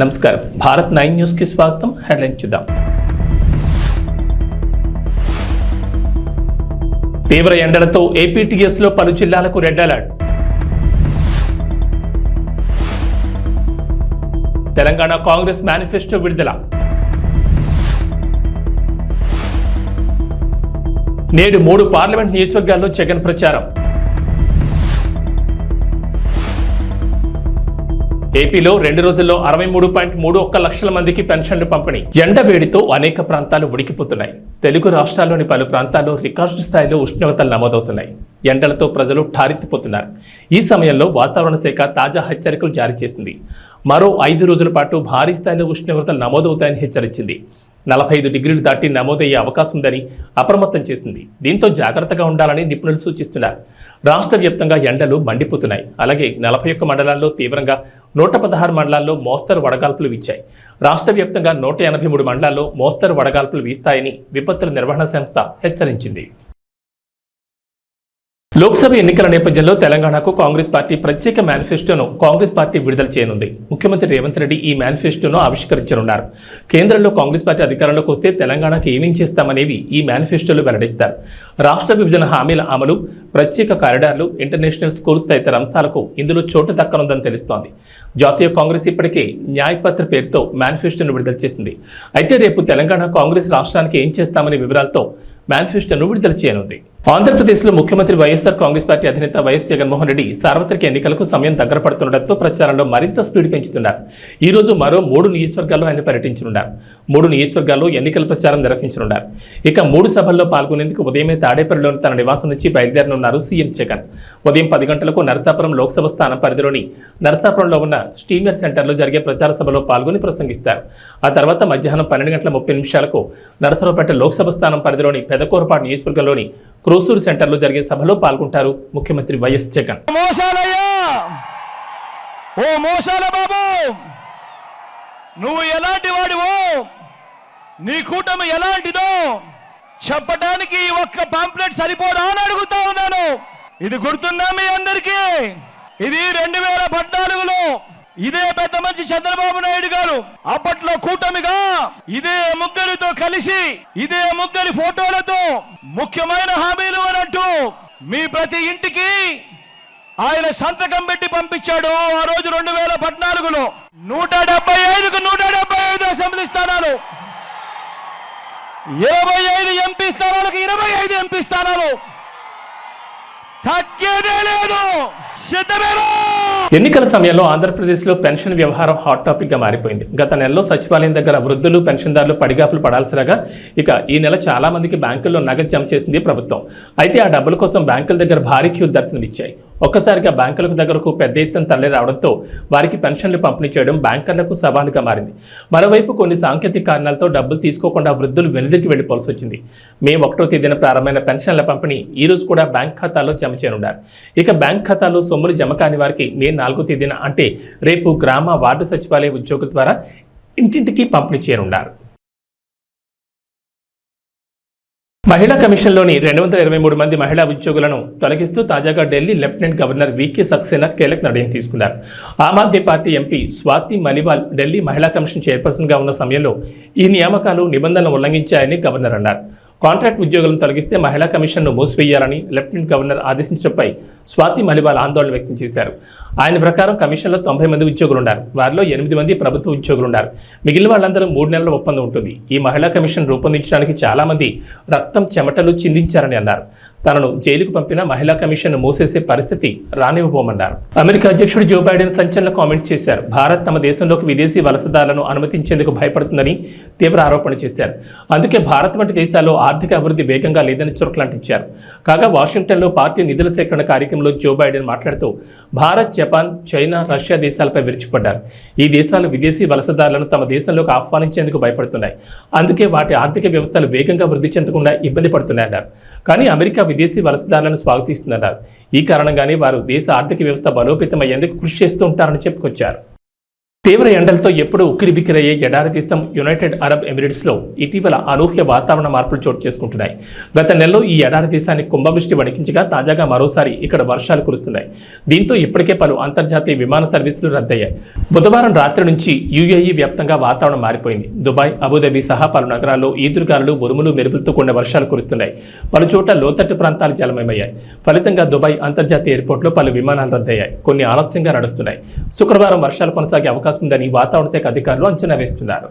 నమస్కారం భారత్ 9 న్యూస్ కి స్వాగతం. హెడ్లైన్ చూద్దాం. తీవ్ర ఎండలతో ఏపీటీఎస్ లో పలు జిల్లాలకు red alert. Telangana Congress manifesto విడుదల. నేడు 3 పార్లమెంట్ నియోజకవర్గాల్లో జగన్ ప్రచారం. ఏపీలో 2 రోజుల్లో 63.31 లక్షల మందికి పెన్షన్లు పంపిణీ. ఎండ వేడితో అనేక ప్రాంతాలు ఉడికిపోతున్నాయి. తెలుగు రాష్ట్రాల్లోని పలు ప్రాంతాల్లో రికార్డు స్థాయిలో ఉష్ణోగ్రతలు నమోదవుతున్నాయి. ఎండలతో ప్రజలు ఠారెత్తిపోతున్నారు. ఈ సమయంలో వాతావరణ శాఖ తాజా హెచ్చరికలు జారీ చేసింది. మరో 5 రోజుల పాటు భారీ స్థాయిలో ఉష్ణోగ్రతలు నమోదవుతాయని హెచ్చరించింది. 45 డిగ్రీలు దాటి నమోదయ్యే అవకాశం ఉందని అప్రమత్తం చేసింది. దీంతో జాగ్రత్తగా ఉండాలని నిపుణులు సూచిస్తున్నారు. రాష్ట్ర వ్యాప్తంగా ఎండలు మండిపోతున్నాయి. అలాగే 41 మండలాల్లో తీవ్రంగా, 116 మండలాల్లో మోస్తరు వడగాల్పులు వీచాయి. రాష్ట్ర వ్యాప్తంగా 183 మండలాల్లో మోస్తరు వడగాల్పులు వీస్తాయని విపత్తుల నిర్వహణ సంస్థ హెచ్చరించింది. లోక్సభ ఎన్నికల నేపథ్యంలో తెలంగాణకు కాంగ్రెస్ పార్టీ ప్రత్యేక మేనిఫెస్టోను కాంగ్రెస్ పార్టీ విడుదల చేయనుంది. ముఖ్యమంత్రి రేవంత్ రెడ్డి ఈ మేనిఫెస్టోను ఆవిష్కరించనున్నారు. కేంద్రంలో కాంగ్రెస్ పార్టీ అధికారంలోకి వస్తే తెలంగాణకు ఏమేం చేస్తామనేవి ఈ మేనిఫెస్టోలో వెల్లడిస్తారు. రాష్ట్ర విభజన హామీల అమలు, ప్రత్యేక కారిడార్లు, ఇంటర్నేషనల్ స్కూల్స్ తదితర అంశాలకు ఇందులో చోటు దక్కనుందని తెలుస్తోంది. జాతీయ కాంగ్రెస్ ఇప్పటికే న్యాయపత్ర పేరుతో మేనిఫెస్టోను విడుదల చేసింది. అయితే రేపు తెలంగాణ కాంగ్రెస్ రాష్ట్రానికి ఏం చేస్తామనే వివరాలతో మేనిఫెస్టోను విడుదల చేయనుంది. ఆంధ్రప్రదేశ్లో ముఖ్యమంత్రి వైఎస్ఆర్ కాంగ్రెస్ పార్టీ అధినేత వైఎస్ జగన్మోహన్ రెడ్డి సార్వత్రిక ఎన్నికలకు సమయం దగ్గర పడుతుండటంతో ప్రచారంలో మరింత స్పీడ్ పెంచుతున్నారు. ఈ రోజు మరో 3 నియోజకవర్గాల్లో ఆయన పర్యటించనున్నారు. 3 నియోజకవర్గాల్లో ఎన్నికల ప్రచారం నిర్వహించనున్నారు. ఇక 3 సభల్లో పాల్గొనేందుకు ఉదయమే తాడేపల్లిలోని తన నివాసం నుంచి బయలుదేరనున్నారు సీఎం జగన్. ఉదయం 10 గంటలకు నరసాపురం లోక్సభ స్థానం పరిధిలోని నరసాపురంలో ఉన్న స్టీమర్ సెంటర్లో జరిగే ప్రచార సభలో పాల్గొని ప్రసంగిస్తారు. ఆ తర్వాత మధ్యాహ్నం 12:30 నరసరావుపేట లోక్సభ స్థానం పరిధిలోని పెదకూరపాడు నియోజకవర్గంలోని క్రోసూరు సెంటర్లో జరిగే సభలో పాల్గొంటారు ముఖ్యమంత్రి వైఎస్ జగన్. ఓ మోసాల బాబు, నువ్వు ఎలాంటి వాడివో, నీ కూటమి ఎలాంటిదో చెప్పడానికి ఒక్క పాంప్లెట్ సరిపోదా అని అడుగుతా ఉన్నాను. ఇది గుర్తుందా మీ అందరికీ? ఇది 2014లో ఇదే పెద్ద మంచి చంద్రబాబు నాయుడు గారు అప్పట్లో కూటమిగా ఇదే ముగ్గురితో కలిసి, ఇదే ముగ్గురి ఫోటోలతో ముఖ్యమైన హామీలు అనంటూ మీ ప్రతి ఇంటికి ఆయన సంతకం పెట్టి పంపించాడు. ఆ రోజు 2014లో 175కు 175 అసెంబ్లీ స్థానాలు, 25 ఎంపీ స్థానాలకు 25 ఎంపీ స్థానాలు, తగ్గేదే లేదు. ఎన్నికల సమయంలో ఆంధ్రప్రదేశ్లో పెన్షన్ వ్యవహారం హాట్ టాపిక్ గా మారిపోయింది. గత నెలలో సచివాలయం దగ్గర వృద్ధులు, పెన్షన్దారులు పడిగాపులు పడాల్సిరాగా ఇక ఈ నెల చాలా మందికి బ్యాంకుల్లో నగదు జమ చేసింది ప్రభుత్వం. అయితే ఆ డబ్బుల కోసం బ్యాంకుల దగ్గర భారీ క్యూలు దర్శనమిచ్చాయి. ఒక్కసారిగా బ్యాంకులకు దగ్గరకు పెద్ద ఎత్తున తరలి రావడంతో వారికి పెన్షన్లు పంపిణీ చేయడం బ్యాంకర్లకు సవాలుగా మారింది. మరోవైపు కొన్ని సాంకేతిక కారణాలతో డబ్బులు తీసుకోకుండా వృద్ధులు వెనుదిరికి వెళ్లిపోవాల్సి వచ్చింది. మే 1వ తేదీన ప్రారంభమైన పెన్షన్ల పంపిణీ ఈ రోజు కూడా బ్యాంక్ ఖాతాలో జమ చేయనున్నారు. ఇక బ్యాంక్ ఖాతాలో సొమ్ములు జమ కాని వారికి మే 4వ తేదీన అంటే రేపు గ్రామ వార్డు సచివాలయ ఉద్యోగుల ద్వారా ఇంటింటికి పంపిణీ చేయనున్నారు. మహిళా కమిషన్లోని 223 మంది మహిళా ఉద్యోగులను తొలగిస్తూ తాజాగా ఢిల్లీ లెఫ్టినెంట్ గవర్నర్ వీకే సక్సేనా కీలక నిర్ణయం తీసుకున్నారు. ఆమ్ ఆద్మీ పార్టీ ఎంపీ స్వాతి మలివాల్ ఢిల్లీ మహిళా కమిషన్ చైర్పర్సన్గా ఉన్న సమయంలో ఈ నియామకాలు నిబంధనలు ఉల్లంఘించాయని గవర్నర్ అన్నారు. కాంట్రాక్ట్ ఉద్యోగులను తొలగిస్తే మహిళా కమిషన్ను మూసివేయాలని లెఫ్టినెంట్ గవర్నర్ ఆదేశించడంపై స్వాతి మలివాల్ ఆందోళన వ్యక్తం చేశారు. ఆయన ప్రకారం కమిషన్లో 90 మంది ఉద్యోగులు ఉన్నారు. వారిలో 8 మంది ప్రభుత్వ ఉద్యోగులు ఉన్నారు. మిగిలిన వాళ్ళందరూ 3 నెలల ఒప్పందం ఉంటుంది. ఈ మహిళా కమిషన్ రూపొందించడానికి చాలా మంది రక్తం, చెమటలు చిందించారని అన్నారు. తనను జైలుకు పంపిన మహిళా కమిషన్ మూసేసే పరిస్థితి రానివ్వబోమన్నారు. అమెరికా అధ్యక్షుడు జో బైడెన్ సంచలన కామెంట్ చేశారు. భారత్ తమ దేశంలోకి విదేశీ వలసదారులను అనుమతించేందుకు భయపడుతుందని తీవ్ర ఆరోపణ చేశారు. అందుకే భారత్ వంటి దేశాల్లో ఆర్థిక అభివృద్ధి వేగంగా లేదని చురకలంటించారు. కాగా వాషింగ్టన్లో పార్టీ నిధుల సేకరణ కార్యక్రమంలో జో బైడెన్ మాట్లాడుతూ భారత్, జపాన్, చైనా, రష్యా దేశాలపై విరుచుకుపడ్డారు. ఈ దేశాలు విదేశీ వలసదారులను తమ దేశంలోకి ఆహ్వానించేందుకు భయపడుతున్నాయి. అందుకే వాటి ఆర్థిక వ్యవస్థలు వేగంగా వృద్ధి చెందకుండా ఇబ్బంది పడుతున్నాయన్నారు. కానీ అమెరికా విదేశీ వలసదారులను స్వాగతిస్తుందన్నారు. ఈ కారణంగానే వారు దేశ ఆర్థిక వ్యవస్థ బలోపేతమయ్యేందుకు కృషి చేస్తూ ఉంటారని చెప్పుకొచ్చారు. తీవ్ర ఎండలతో ఎప్పుడూ ఉక్కిరిబిక్కిరయ్యే ఎడారి దేశం యునైటెడ్ అరబ్ ఎమిరేట్స్లో ఇటీవల అనూహ్య వాతావరణ మార్పులు చోటు చేసుకుంటున్నాయి. గత నెలలో ఈ ఎడారి దేశాన్ని కుంభవృష్టి వణికించగా తాజాగా మరోసారి ఇక్కడ వర్షాలు కురుస్తున్నాయి. దీంతో ఇప్పటికే పలు అంతర్జాతీయ విమాన సర్వీసులు రద్దయ్యాయి. బుధవారం రాత్రి నుంచి యుఏఈ వ్యాప్తంగా వాతావరణం మారిపోయింది. దుబాయ్, అబుదాబి సహా పలు నగరాల్లో ఈదురుగాలులు, ఉరుములు, మెరుపులతో కూడిన వర్షాలు కురుస్తున్నాయి. పలు చోట్ల లోతట్టు ప్రాంతాలు జలమయమయ్యాయి. ఫలితంగా దుబాయ్ అంతర్జాతీయ ఎయిర్పోర్ట్లో పలు విమానాలు రద్దయ్యాయి. కొన్ని ఆలస్యంగా నడుస్తున్నాయి. శుక్రవారం వర్షాలు కొనసాగే అవకాశం ఉందని వాతావరణ శాఖ అధికారులు అంచనా వేస్తున్నారు.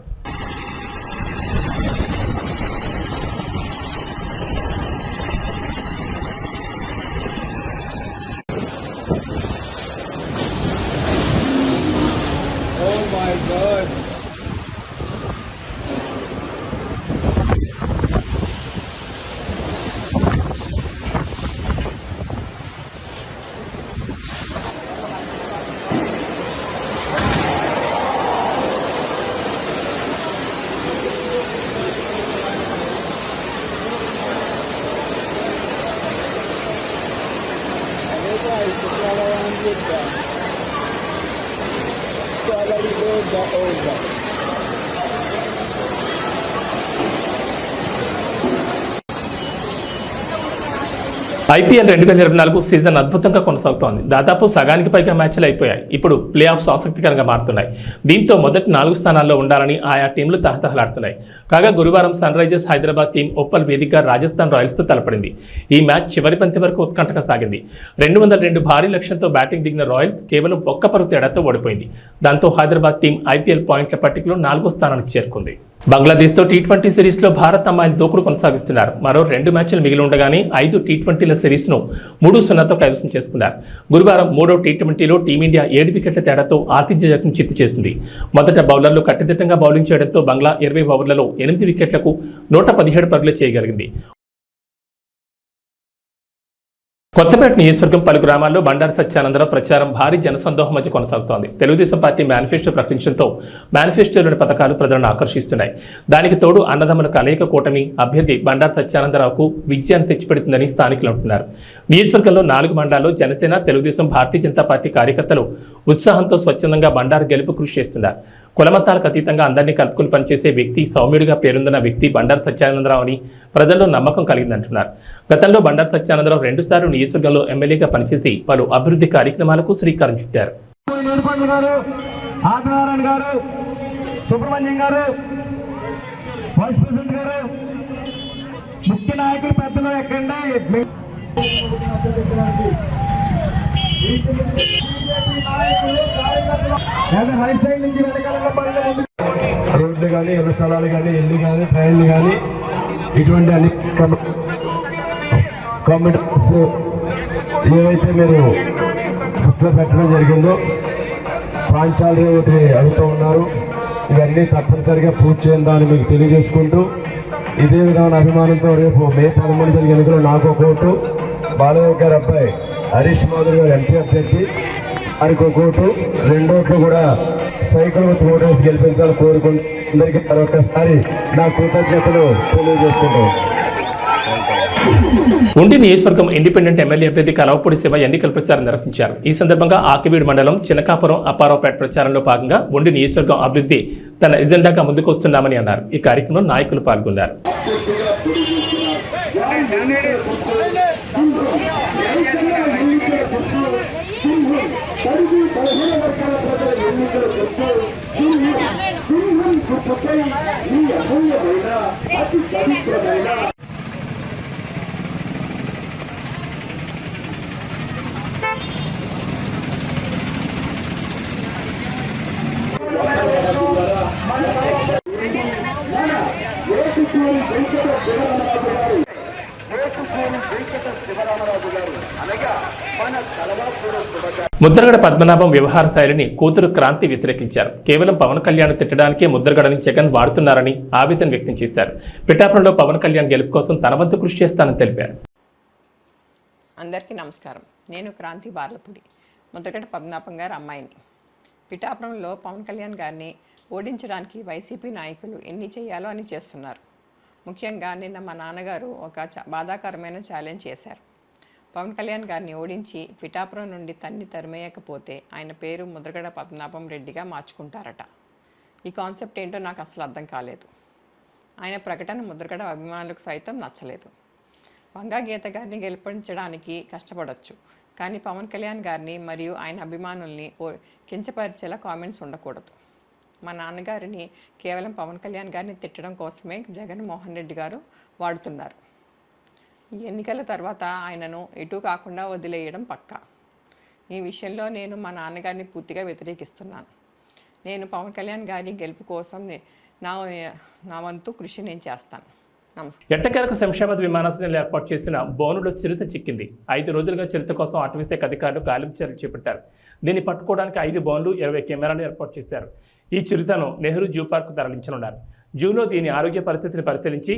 ఐపీఎల్ 2024 సీజన్ అద్భుతంగా కొనసాగుతోంది. దాదాపు సగానికి పైగా మ్యాచ్లు అయిపోయాయి. ఇప్పుడు ప్లే ఆఫ్స్ ఆసక్తికరంగా మారుతున్నాయి. దీంతో మొదటి 4 స్థానాల్లో ఉండాలని ఆయా టీంలు తహతహలాడుతున్నాయి. కాగా గురువారం Sunrisers Hyderabad team Uppal వేదికగా రాజస్థాన్ రాయల్స్తో తలపడింది. ఈ మ్యాచ్ చివరి పంతి వరకు ఉత్కంఠగా సాగింది. 202 భారీ లక్ష్యంతో బ్యాటింగ్ దిగిన రాయల్స్ కేవలం ఒక్క పరుగు తేడాతో ఓడిపోయింది. దాంతో హైదరాబాద్ టీం ఐపీఎల్ పాయింట్ల పట్టికలో 4వ స్థానానికి చేరుకుంది. బంగ్లాదేశ్తో టీ20 సిరీస్లో భారత్ అమ్మాయిలు దూకుడు కొనసాగిస్తున్నారు. మరో 2 మ్యాచ్లు మిగిలి ఉండగానే 5 టీ20ల సిరీస్ను 3-0తో కైవసం చేసుకున్నారు. గురువారం 3వ టీ20లో టీమిండియా 7 వికెట్ల తేడాతో ఆతిథ్య జట్టును చిత్తు చేసింది. మొదట బౌలర్లు కట్టుదిట్టంగా బౌలింగ్ చేయడంతో బంగ్లా 20 ఓవర్లలో 8 వికెట్లకు 117 పరుగులు చేయగలిగింది. కొత్తపేట నియోజకవర్గం పలు గ్రామాల్లో బండారు సత్యానందరావు ప్రచారం భారీ జనసందోహం మధ్య కొనసాగుతోంది. తెలుగుదేశం పార్టీ మేనిఫెస్టో ప్రకటించడంతో మేనిఫెస్టోలోని పథకాలు ప్రజలను ఆకర్షిస్తున్నాయి. దానికి తోడు అన్నదమ్ముల కలయిక కూటమి అభ్యర్థి బండారు సత్యానందరావుకు విజయాన్ని తెచ్చిపెడుతుందని స్థానికులు అంటున్నారు. నియోజకవర్గంలో 4 మండలాల్లో జనసేన, తెలుగుదేశం, భారతీయ జనతా పార్టీ కార్యకర్తలు ఉత్సాహంతో స్వచ్ఛందంగా బండారు గెలుపు కృషి చేస్తున్నారు. కులమతాలకు అతీతంగా అందరినీ కలుపుకుని పనిచేసే వ్యక్తి, సౌమ్యుడిగా పేరొందిన వ్యక్తి బండారు సత్యానందరావు అని ప్రజల్లో నమ్మకం కలిగిందంటున్నారు. గతంలో బండారు సత్యానందరావు 2 సార్లు నియోజకవర్గంలో ఎమ్మెల్యేగా పనిచేసి పలు అభివృద్ధి కార్యక్రమాలకు శ్రీకారం చుట్టారు. రోడ్లు కానీ, ఇళ్ల స్థలాలు కానీ, ఇల్లు కానీ, ట్రైన్లు కానీ, ఇటువంటి అన్ని కామెంట్స్ ఏవైతే మీరు దృష్టిలో పెట్టడం జరిగిందో ప్రాంతాలు ఒకటి అడుగుతూ ఉన్నారు. ఇవన్నీ తప్పనిసరిగా పూర్తి చేయాలని మీకు తెలియజేసుకుంటూ, ఇదే విధమైన అభిమానంతో రేపు మే 13 జరిగే ఎన్నికలు నాకు ఒక ఓటు, బాలయ్య గారి అబ్బాయి హరీష్ మాధురి గారు ఎంపీ అభ్యర్థి ఆయనకు ఒక ఓటు, 2 ఓట్లు కూడా సైకిల్ విత్ ఓటర్స్ గెలిపించాలని కోరుకుంటూ అందరికీ మరొకసారి నా కృతజ్ఞతలు తెలియజేసుకుంటాం. ఉండి నియోజకవర్గం ఇండిపెండెంట్ ఎమ్మెల్యే అభ్యర్థి కలవపూడి శివ ఎన్నికల ప్రచారం నిర్వహించారు. ఈ సందర్భంగా ఆకివీడు మండలం చినకాపురం, అప్పారావుపేట ప్రచారంలో భాగంగా ఉండి నియోజకవర్గం అభివృద్ధి తన ఎజెండాగా ముందుకు వస్తున్నామని అన్నారు. ఈ కార్యక్రమంలో నాయకులు పాల్గొన్నారు. ముద్రగడ పద్మనాభం వ్యవహార శైలిని కూతురు క్రాంతి వ్యతిరేకించారు. కేవలం పవన్ కళ్యాణ్ తిట్టడానికే ముద్రగడని జగన్ వాడుతున్నారని ఆవేదన వ్యక్తం చేశారు. పిఠాపురంలో పవన్ కళ్యాణ్ గెలుపు కోసం తన వంతు కృషి చేస్తానని తెలిపారు. అందరికీ నమస్కారం. నేను క్రాంతి బార్లపూడి, ముద్రగడ పద్మనాభం గారి అమ్మాయిని. పిఠాపురంలో పవన్ కళ్యాణ్ గారిని ఓడించడానికి వైసీపీ నాయకులు ఎన్ని చేయాలో అని చేస్తున్నారు. ముఖ్యంగా నిన్న మా నాన్నగారు ఒక బాధాకరమైన ఛాలెంజ్ చేశారు. పవన్ కళ్యాణ్ గారిని ఓడించి పిఠాపురం నుండి తరిమేయకపోతే ఆయన పేరు ముద్రగడ పద్మనాభం రెడ్డిగా మార్చుకుంటారట. ఈ కాన్సెప్ట్ ఏంటో నాకు అసలు అర్థం కాలేదు. ఆయన ప్రకటన ముద్రగడ అభిమానులకు సైతం నచ్చలేదు. వంగా గీత గారిని గెలిపించడానికి కష్టపడవచ్చు, కానీ పవన్ కళ్యాణ్ గారిని మరియు ఆయన అభిమానుల్ని కించపరిచేలా కామెంట్స్ ఉండకూడదు. మా నాన్నగారిని కేవలం పవన్ కళ్యాణ్ గారిని తిట్టడం కోసమే జగన్మోహన్ రెడ్డి గారు వాడుతున్నారు. ఈ ఎన్నికల తర్వాత ఆయనను ఎటు కాకుండా వదిలేయడం పక్కా. ఈ విషయంలో నేను మా నాన్నగారిని పూర్తిగా వ్యతిరేకిస్తున్నాను. నేను పవన్ కళ్యాణ్ గారి గెలుపు కోసం నా వంతు కృషి నేను చేస్తాను. నమస్కారం. ఎట్టకేలకు శంషాబాద్ విమానాశ్రయంలో ఏర్పాటు చేసిన బోనులో చిరుత చిక్కింది. 5 రోజులుగా చిరుత కోసం అటవీశాఖ అధికారులు గాలింపు చర్యలు చేపట్టారు. దీన్ని పట్టుకోవడానికి 5 బోన్లు 20 కెమెరాలు ఏర్పాటు చేశారు. ఈ చిరుతను నెహ్రూ జూ పార్క్ తరలించనున్నారు. జూలో దీని ఆరోగ్య పరిస్థితిని పరిశీలించి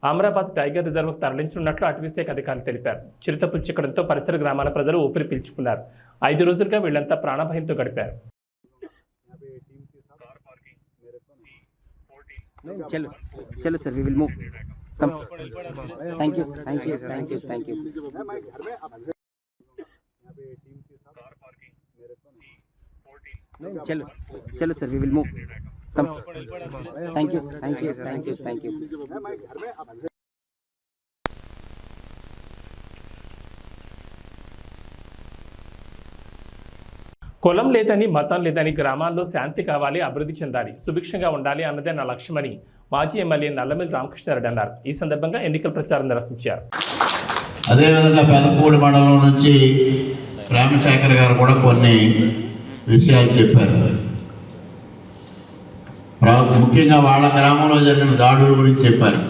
అమరాబాద్ టైగర్ రిజర్వ్కు తరలించనున్నట్లు అటవీశాఖ అధికారులు తెలిపారు. చిరుతపులు చిక్కడంతో పరిసర గ్రామాల ప్రజలు ఊపిరి పీల్చుకున్నారు. 5 రోజులుగా వీళ్లంతా ప్రాణభయంతో గడిపారు. चलो sir, we will move. Come. Thank you. चलो sir, we will move. Come. Thank you. కులం లేదని, మతం లేదని, గ్రామాల్లో శాంతి కావాలి, అభివృద్ధి చెందాలి, సుభిక్షంగా ఉండాలి అన్నదే నా లక్ష్యమని మాజీ ఎమ్మెల్యే నల్లమిల్లి రామకృష్ణారెడ్డి అన్నారు. ఈ సందర్భంగా ఎన్నికల ప్రచారం నిర్వహించారు. అదేవిధంగా పెదపూడి మండలం నుంచి రామశేఖర్ గారు కూడా కొన్ని విషయాలు చెప్పారు. ముఖ్యంగా వాళ్ళ గ్రామంలో జరిగిన దాడుల గురించి చెప్పారు.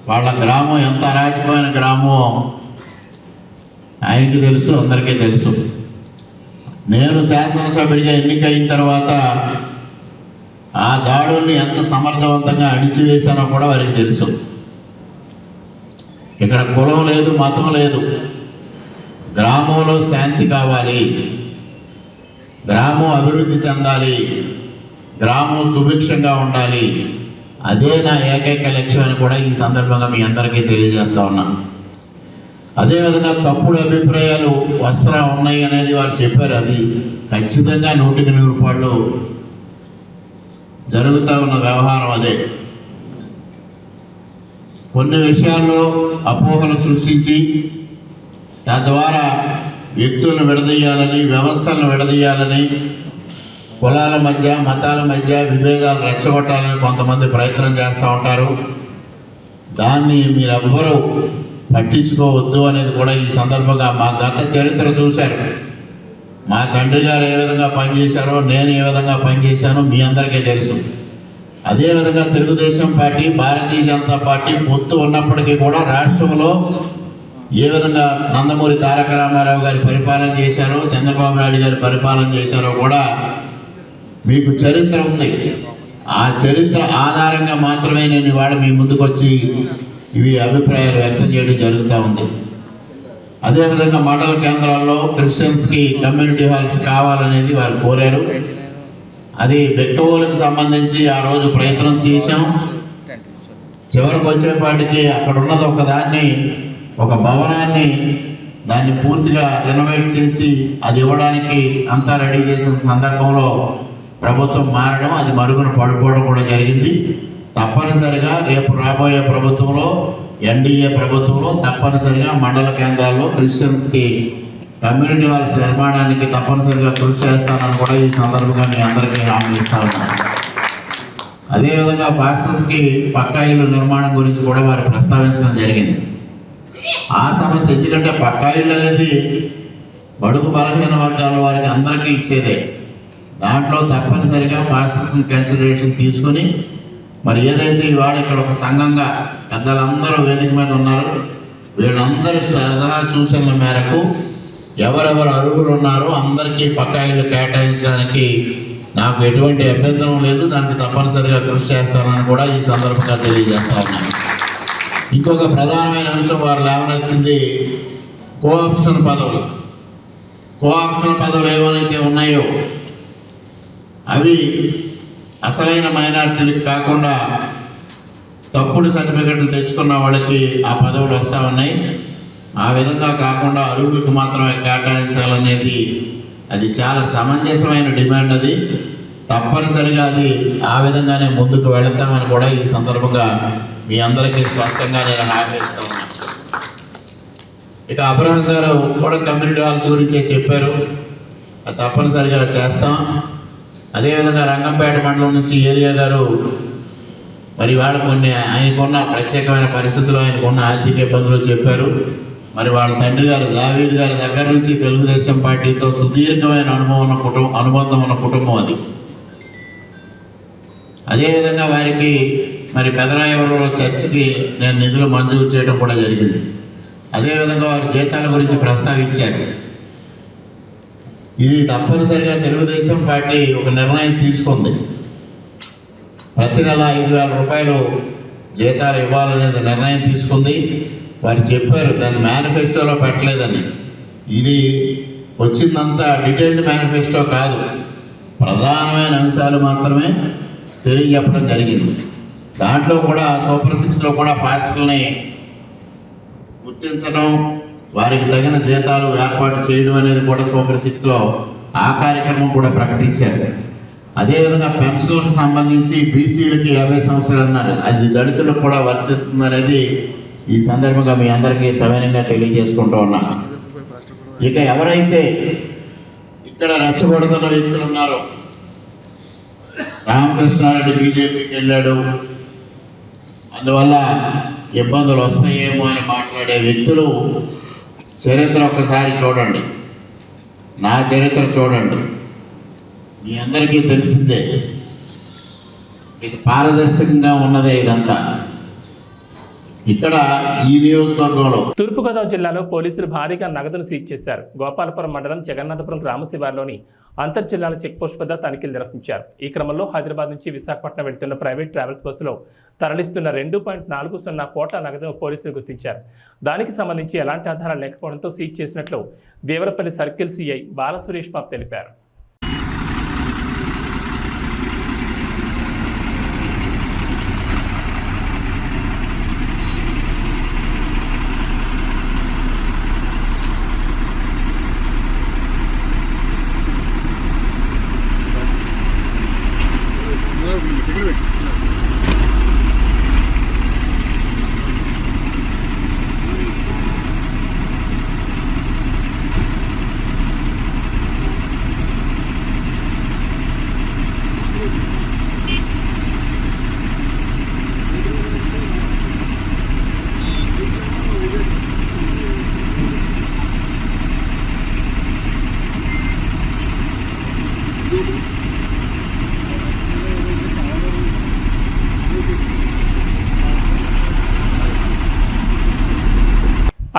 వాళ్ళ గ్రామం ఎంత అరాచకమైన గ్రామం ఆయనకి తెలుసు, అందరికీ తెలుసు. నేను శాసనసభ్యుడిగా ఎన్నికైన తర్వాత ఆ దాడుల్ని ఎంత సమర్థవంతంగా అణిచివేశానో కూడా వారికి తెలుసు. ఇక్కడ కులం లేదు, మతం లేదు, గ్రామంలో శాంతి కావాలి, గ్రామం అభివృద్ధి చెందాలి, గ్రామం సుభిక్షంగా ఉండాలి, అదే నా ఏకైక లక్ష్యం అని కూడా ఈ సందర్భంగా మీ అందరికీ తెలియజేస్తా ఉన్నాను. అదేవిధంగా తప్పుడు అభిప్రాయాలు వస్త్రా ఉన్నాయి అనేది వారు చెప్పారు. అది ఖచ్చితంగా 100% జరుగుతూ ఉన్న వ్యవహారం. అదే కొన్ని విషయాల్లో అపోహలు సృష్టించి తద్వారా వ్యక్తులను విడదీయాలని, వ్యవస్థలను విడదీయాలని, కులాల మధ్య, మతాల మధ్య విభేదాలు రెచ్చగొట్టాలని కొంతమంది ప్రయత్నం చేస్తూ ఉంటారు. దాన్ని మీరెవ్వరూ పట్టించుకోవద్దు అనేది కూడా ఈ సందర్భంగా మా గత చరిత్ర చూశారు. మా తండ్రి గారు ఏ విధంగా పనిచేశారో, నేను ఏ విధంగా పనిచేశానో మీ అందరికీ తెలుసు. అదేవిధంగా తెలుగుదేశం పార్టీ, భారతీయ జనతా పార్టీ పొత్తు ఉన్నప్పటికీ కూడా రాష్ట్రంలో ఏ విధంగా నందమూరి తారక రామారావు గారి పరిపాలన చేశారో, చంద్రబాబు నాయుడు గారి పరిపాలన చేశారో కూడా మీకు చరిత్ర ఉంది. ఆ చరిత్ర ఆధారంగా మాత్రమే నేను ఇవాళ మీ ముందుకు వచ్చి ఇవి అభిప్రాయాలు వ్యక్తం చేయడం జరుగుతూ ఉంది. అదేవిధంగా మండల కేంద్రాల్లో క్రిస్టియన్స్కి కమ్యూనిటీ హాల్స్ కావాలనేది వారు కోరారు. అది బెక్కవోలుకు సంబంధించి ఆ రోజు ప్రయత్నం చేశాం. చివరికి వచ్చేపాటికి అక్కడ ఉన్నది ఒక భవనాన్ని దాన్ని పూర్తిగా రెనోవేట్ చేసి అది ఇవ్వడానికి అంతా రెడీ చేసిన సందర్భంలో ప్రభుత్వం మారడం, అది మరుగున పడిపోవడం కూడా జరిగింది. తప్పనిసరిగా రేపు రాబోయే ప్రభుత్వంలో, ఎన్డీఏ ప్రభుత్వంలో తప్పనిసరిగా మండల కేంద్రాల్లో క్రిస్టియన్స్కి కమ్యూనిటీ హాల్స్ నిర్మాణానికి తప్పనిసరిగా కృషి చేస్తానని కూడా ఈ సందర్భంగా మీ అందరికీ హామీ ఇస్తా ఉన్నాను. అదేవిధంగా పాస్టర్స్కి పక్కా ఇల్లు నిర్మాణం గురించి కూడా వారు ప్రస్తావించడం జరిగింది. ఆ సమస్య ఎందుకంటే పక్కా ఇల్లు అనేది బడుగు బలహీన వర్గాల వారికి అందరికీ ఇచ్చేదే. దాంట్లో తప్పనిసరిగా పాస్టర్స్ని కన్సిడరేషన్ తీసుకుని మరి ఏదైతే ఇవాళ ఇక్కడ ఒక సంఘంగా పెద్దలందరూ వేదిక మీద ఉన్నారు, వీళ్ళందరి సలహా సూచనల మేరకు ఎవరెవరు అర్హులు ఉన్నారో అందరికీ పక్కా ఇళ్ళు కేటాయించడానికి నాకు ఎటువంటి అభ్యంతరం లేదు. దానికి తప్పనిసరిగా కృషి చేస్తానని కూడా ఈ సందర్భంగా తెలియజేస్తా ఉన్నాను. ఇంకొక ప్రధానమైన అంశం వారు లేవనెత్తింది కోఆప్షన్ పదవులు. కోఆప్షన్ పదవులు ఏవైతే ఉన్నాయో అవి అసలైన మైనారిటీలకు కాకుండా తప్పుడు సర్టిఫికెట్లు తెచ్చుకున్న వాళ్ళకి ఆ పదవులు వస్తూ ఉన్నాయి. ఆ విధంగా కాకుండా అర్హులకు మాత్రమే కేటాయించాలనేది అది చాలా సమంజసమైన డిమాండ్. అది తప్పనిసరిగా అది ఆ విధంగానే ముందుకు వెళతామని కూడా ఈ సందర్భంగా మీ అందరికీ స్పష్టంగా నేను హామీ ఇస్తా ఉన్నాను. ఇక అబ్రహం గారు కూడా కమ్యూనిటీ హాల్స్ గురించే చెప్పారు, అది తప్పనిసరిగా చేస్తాం. అదేవిధంగా రంగంపేట మండలం నుంచి ఏలియా గారు మరి వాళ్ళు కొన్ని ఆయనకున్న ప్రత్యేకమైన పరిస్థితులు, ఆయనకున్న ఆర్థిక ఇబ్బందులు చెప్పారు. మరి వాళ్ళ తండ్రి గారు దావీద్ గారి దగ్గర నుంచి తెలుగుదేశం పార్టీతో సుదీర్ఘమైన అనుబంధం ఉన్న కుటుంబం అది. అదేవిధంగా వారికి మరి పెదరాయవరంలో చర్చికి నేను నిధులు మంజూరు చేయడం కూడా జరిగింది. అదేవిధంగా వారి జీతాల గురించి ప్రస్తావించారు. ఇది తప్పనిసరిగా తెలుగుదేశం పార్టీ ఒక నిర్ణయం తీసుకుంది. ప్రతి నెల 5,000 రూపాయలు జీతాలు ఇవ్వాలనేది నిర్ణయం తీసుకుంది. వారు చెప్పారు దాన్ని మేనిఫెస్టోలో పెట్టలేదని. ఇది వచ్చిందంతా డీటెయిల్డ్ మేనిఫెస్టో కాదు, ప్రధానమైన అంశాలు మాత్రమే తెలియజెప్పడం జరిగింది. దాంట్లో కూడా సూపర్ 6లో కూడా పాస్టర్లని గుర్తించడం, వారికి తగిన జీతాలు ఏర్పాటు చేయడం అనేది కూడా సూపర్ 6లో ఆ కార్యక్రమం కూడా ప్రకటించారు. అదేవిధంగా పెన్షన్లకు సంబంధించి బీసీలకి 50 సంవత్సరాలు అన్నారు, అది దళితులకు కూడా వర్తిస్తుంది అనేది ఈ సందర్భంగా మీ అందరికీ సవినయంగా తెలియజేసుకుంటూ ఉన్నాను. ఇక ఎవరైతే ఇక్కడ రెచ్చగొడుతున్న వ్యక్తులు ఉన్నారో, రామకృష్ణారెడ్డి బీజేపీకి వెళ్ళాడు, అందువల్ల ఇబ్బందులు వస్తాయేమో అని మాట్లాడే వ్యక్తులు చరిత్ర ఒక్కసారి చూడండి, నా చరిత్ర చూడండి, మీ అందరికీ తెలిసిందే. ఇది పారదర్శకంగా ఉన్నదే ఇదంతా. ఇక్కడ ఈ నియోజకవర్గంలో తూర్పుగోదావరి జిల్లాలో పోలీసులు భారీగా నగదును సీజ్ చేశారు. గోపాలపురం మండలం జగన్నాథపురం గ్రామ శివార్లోని అంతర్ జిల్లాల చెక్పోస్ట్ వద్ద తనిఖీలు నిర్వహించారు. ఈ క్రమంలో హైదరాబాద్ నుంచి విశాఖపట్నం వెళ్తున్న ప్రైవేట్ ట్రావెల్స్ బస్సులో తరలిస్తున్న 2.40 కోట్ల నగదును పోలీసులు గుర్తించారు. దానికి సంబంధించి ఎలాంటి ఆధారాలు లేకపోవడంతో సీజ్ చేసినట్లు దేవరపల్లి సర్కిల్ సిఐ బాలసురేష్ బాబు తెలిపారు.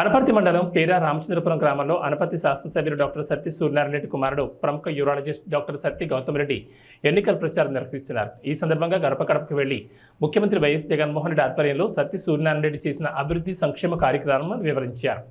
అనపర్తి మండలం పేరా రామచంద్రపురం గ్రామంలో అనపర్తి శాసనసభ్యులు డాక్టర్ సత్తి సూర్యనారాయణ రెడ్డి కుమారుడు ప్రముఖ యూరాలజిస్ట్ డాక్టర్ సత్తి గౌతమ్ రెడ్డి ఎన్నికల ప్రచారం నిర్వహిస్తున్నారు. ఈ సందర్భంగా గడప గడపకు వెళ్లి ముఖ్యమంత్రి వైఎస్ జగన్మోహన్ రెడ్డి ఆధ్వర్యంలో సత్తి సూర్యనారాయణ రెడ్డి చేసిన అభివృద్ధి సంక్షేమ కార్యక్రమాలను వివరించారు.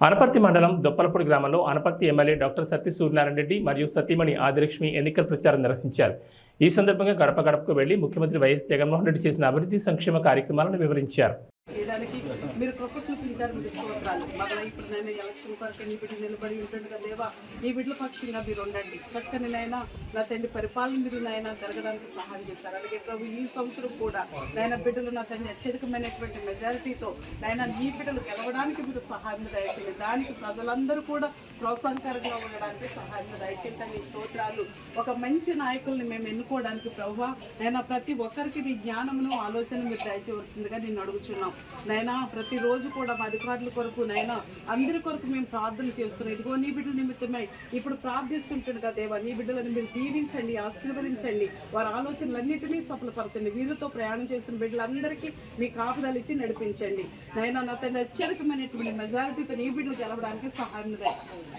అనపర్తి మండలం దొప్పలపూడి గ్రామంలో అనపర్తి ఎమ్మెల్యే డాక్టర్ సత్తి సూర్యనారాయణ రెడ్డి మరియు సతీమణి ఆదిలక్ష్మి ఎన్నికల ప్రచారం నిర్వహించారు. ఈ సందర్భంగా గడప గడపకు వెళ్లి ముఖ్యమంత్రి వైఎస్ జగన్మోహన్ రెడ్డి చేసిన అభివృద్ధి సంక్షేమ కార్యక్రమాలను వివరించారు. చేయడానికి మీరు కృప చూపించారు. మీరు స్తోత్రాలు. మళ్ళీ ఇప్పుడు నేను ఎలక్షన్ కొరకు నీ బిడ్డ నిలబడి ఉంటుండగా దేవా ఈ బిడ్డల పక్షంగా మీరు ఉండండి. చక్కని నాయన నా తండ్రి పరిపాలన మీరు నాయన జరగడానికి సహాయం చేస్తారు. అలాగే ప్రభు ఈ సంవత్సరం కూడా నాయన బిడ్డలు నా తండ్రి అత్యధికమైనటువంటి మెజారిటీతో నాయన నీ బిడ్డలు గెలవడానికి మీరు సహాయం దయచేయండి. దానికి ప్రజలందరూ కూడా ప్రోత్సాహకరంగా ఉండడానికి సహాయం దయచేయండి. నీ స్తోత్రాలు. ఒక మంచి నాయకుల్ని మేము ఎన్నుకోవడానికి ప్రభువా నాయన ప్రతి ఒక్కరికి నీ జ్ఞానమును ఆలోచన మీరు దయచేయవలసిందిగా నేను అడుగుచున్నాం. నైనా ప్రతిరోజు కూడా మా అధికారుల కొరకు నైనా అందరి కొరకు మేము ప్రార్థన చేస్తున్నాం. ఇదిగో నీ బిడ్డల నిమిత్తమై ఇప్పుడు ప్రార్థిస్తుంటుండగా దేవా నీ బిడ్డలను మీరు దీవించండి, ఆశీర్వదించండి, వారి ఆలోచనలన్నింటినీ సఫలపరచండి. వీరితో ప్రయాణం చేస్తున్న బిడ్డలందరికీ మీ కాపుదలు ఇచ్చి నడిపించండి. నైనా నా తండ్రి అత్యధికమైనటువంటి మెజారిటీతో నీ బిడ్డలు గెలవడానికి సహాయం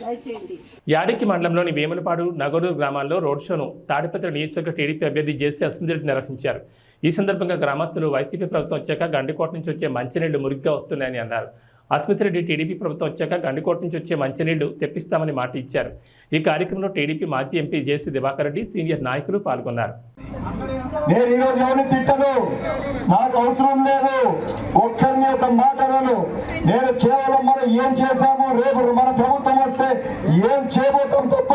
దయచేయండి. యాడికి మండలంలోని వేములపాడు, నగరూరు గ్రామాల్లో రోడ్ షోను తాడిపత్రి నియోజకవర్గ టీడీపీ అభ్యర్థి జేసీ అసెంబ్లీ నిర్వహించారు. ఈ సందర్భంగా గ్రామస్తులు వైసీపీ ప్రభుత్వం వచ్చాక గండికోట నుంచి వచ్చే మంచినీళ్లు మురిగ్గా వస్తున్నాయని అన్నారు. అస్మిత్ రెడ్డి టీడీపీ ప్రభుత్వం వచ్చాక గండికోట నుంచి వచ్చే మంచినీళ్లు తెప్పిస్తామని మాట ఇచ్చారు. ఈ కార్యక్రమంలో టీడీపీ మాజీ MP JC Divakar Reddy, senior నాయకులు పాల్గొన్నారు. నేను ఈరోజు ఎవరిని తిట్టను, నాకు అవసరం లేదు, ఒక్కరిని ఒక మాట అనను. నేను కేవలం మనం ఏం చేశాము, రేపు మన ప్రభుత్వం వస్తే ఏం చేయబోతాం తప్ప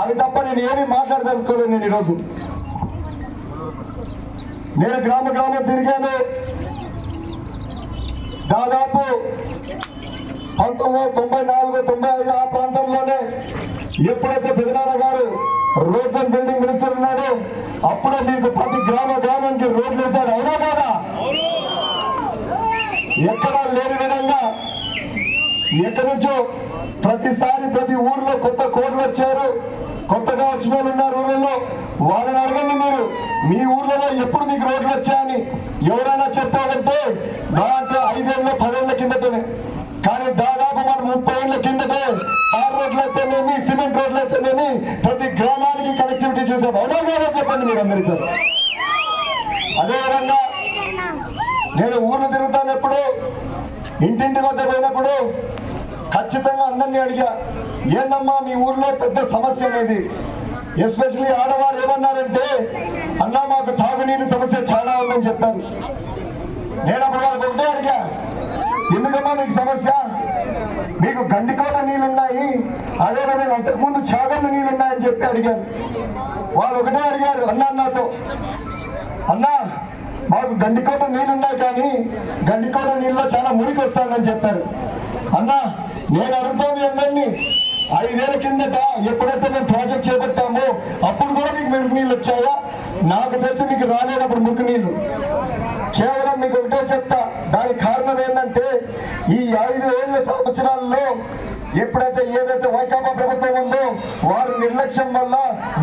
అవి తప్ప నేను ఏమీ మాట్లాడదలుచుకోలేదు. నేను ఈరోజు నేను గ్రామ గ్రామం తిరిగాను. దాదాపు 1994, 95 ఆ ప్రాంతంలోనే ఎప్పుడైతే పెదనాన్న గారు రోడ్స్ అండ్ బిల్డింగ్ మినిస్టర్ ఉన్నాడు అప్పుడే మీకు ప్రతి గ్రామానికి రోడ్లు వేశారు. అవునా కాదా? ఎక్కడా లేని విధంగా ఎక్కడి నుంచో ప్రతిసారి ప్రతి ఊర్లో కొత్త కోడ్లు వచ్చారు. కొత్తగా వచ్చిన వాళ్ళు ఉన్నారు ఊళ్ళలో. వాళ్ళని అడగండి, మీరు మీ ఊర్లలో ఎప్పుడు మీకు రోడ్లు వచ్చాయని ఎవరైనా చెప్పాలంటే దాంట్లో 5 ఏళ్ళ 10 ఏళ్ల కిందటనే. కానీ దాదాపు మనం 30 ఏళ్ల కిందటే తార్ రోడ్లు అయితేనేమి, సిమెంట్ రోడ్లు అయితేనేమి ప్రతి గ్రామానికి కనెక్టివిటీ చూసాం. అవునా కాదో చెప్పండి మీరు అందరితో. అదేవిధంగా నేను ఊర్లు తిరుగుతానప్పుడు, ఇంటింటి వద్ద పోయినప్పుడు ఖచ్చితంగా అందరినీ అడిగా, ఏందమ్మా మీ ఊర్లో పెద్ద సమస్య అనేది? ఎస్పెషల్లీ ఆడవారు ఏమన్నారంటే, అన్నా మాకు తాగునీరు సమస్య చాలా ఉందని చెప్పారు. నేను అప్పుడు వాళ్ళకి ఒకటే అడిగా, ఎందుకమ్మా మీకు సమస్య? మీకు గండికోట నీళ్ళున్నాయి, అదేవిధంగా అంతకుముందు చాగళ్ళు నీళ్ళున్నాయని చెప్పి అడిగాను. వాళ్ళు ఒకటే అడిగారు నాతో, అన్నా మాకు గండికోట నీళ్ళున్నాయి కానీ గండికోట నీళ్ళలో చాలా మురికి వస్తుందని చెప్పారు. అన్నా నేను అడుగుతాను అందరినీ, 5 ఏళ్ల కిందట ఎప్పుడైతే మేము ప్రాజెక్ట్ చేపట్టామో అప్పుడు కూడా మీకు మురికి నీళ్ళు వచ్చాయా? నాకు తెలిసి మీకు రాలేనప్పుడు మురికి నీళ్ళు. కేవలం మీకు ఒకటే చెప్తా, దానికి కారణం ఏంటంటే ఈ 5 ఏళ్ల సంవత్సరాల్లో ఎప్పుడైతే ఏదైతే వైకాపా ప్రభుత్వం ఉందో వారి నిర్లక్ష్యం వల్ల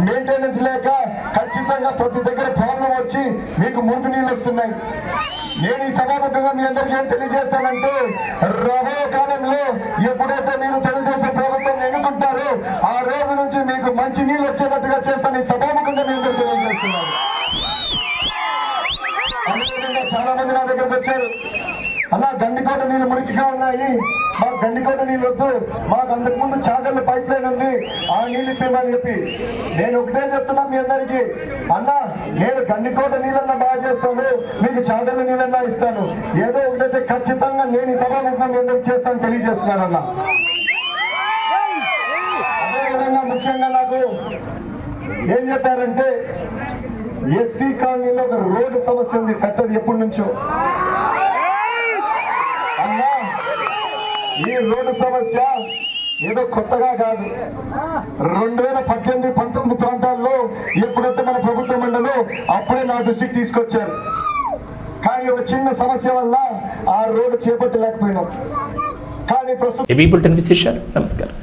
మెయింటెనెన్స్ లేక ఖచ్చితంగా ప్రతి దగ్గర ప్రాబ్లం వచ్చి మీకు మురికి నీళ్ళు వస్తున్నాయి. నేను ఈ సభాముఖంగా మీ అందరికీ ఏం తెలియజేస్తానంటే, రాబోయే కాలంలో ఎప్పుడైతే మీరు తెలుగుదేశం ప్రభుత్వం ఎన్నుకుంటారో ఆ రోజు నుంచి మీకు మంచి నీళ్ళు వచ్చేటట్టుగా చేస్తాను ఈ సభాముఖంగా మీ అందరికీ తెలియజేస్తున్నాను. అదేవిధంగా చాలా మంది నా దగ్గరకు వచ్చారు, అలా గండికోట నీళ్ళు మురికిగా ఉన్నాయి, మాకు గండికోట నీళ్ళు వద్దు, మాకు అంతకుముందు చాగళ్ళు పైప్ లైన్ ఉంది, ఆ నీళ్ళు ఇప్పేమని చెప్పి. నేను ఒకటే చెప్తున్నా మీ అందరికీ, అన్నా నేను గండికోట నీళ్ళన్నా బాగా చేస్తాను, మీకు చాగళ్ళ నీళ్ళన్నా ఇస్తాను, ఏదో ఒకటైతే ఖచ్చితంగా నేను ఈ సభాముఖంగా మీ అందరికి చేస్తాను తెలియజేస్తున్నాను అన్నా. అదేవిధంగా ముఖ్యంగా నాకు ఏం చెప్పారంటే, ఎస్సీ కాలనీలో ఒక రోడ్డు సమస్య ఉంది పెద్దది ఎప్పటి నుంచో. అన్నా ఈ రోడ్డు సమస్య ఏదో కొత్తగా కాదు, 2018, 19 ప్రాంతాల్లో ఎప్పుడైతే మన ప్రభుత్వం ఉండదో అప్పుడే నా దృష్టికి తీసుకొచ్చారు. కానీ ఒక చిన్న సమస్య వల్ల ఆ రోడ్డు చేపట్టలేకపోయినాం. కానీ ప్రస్తుతం నమస్కారం.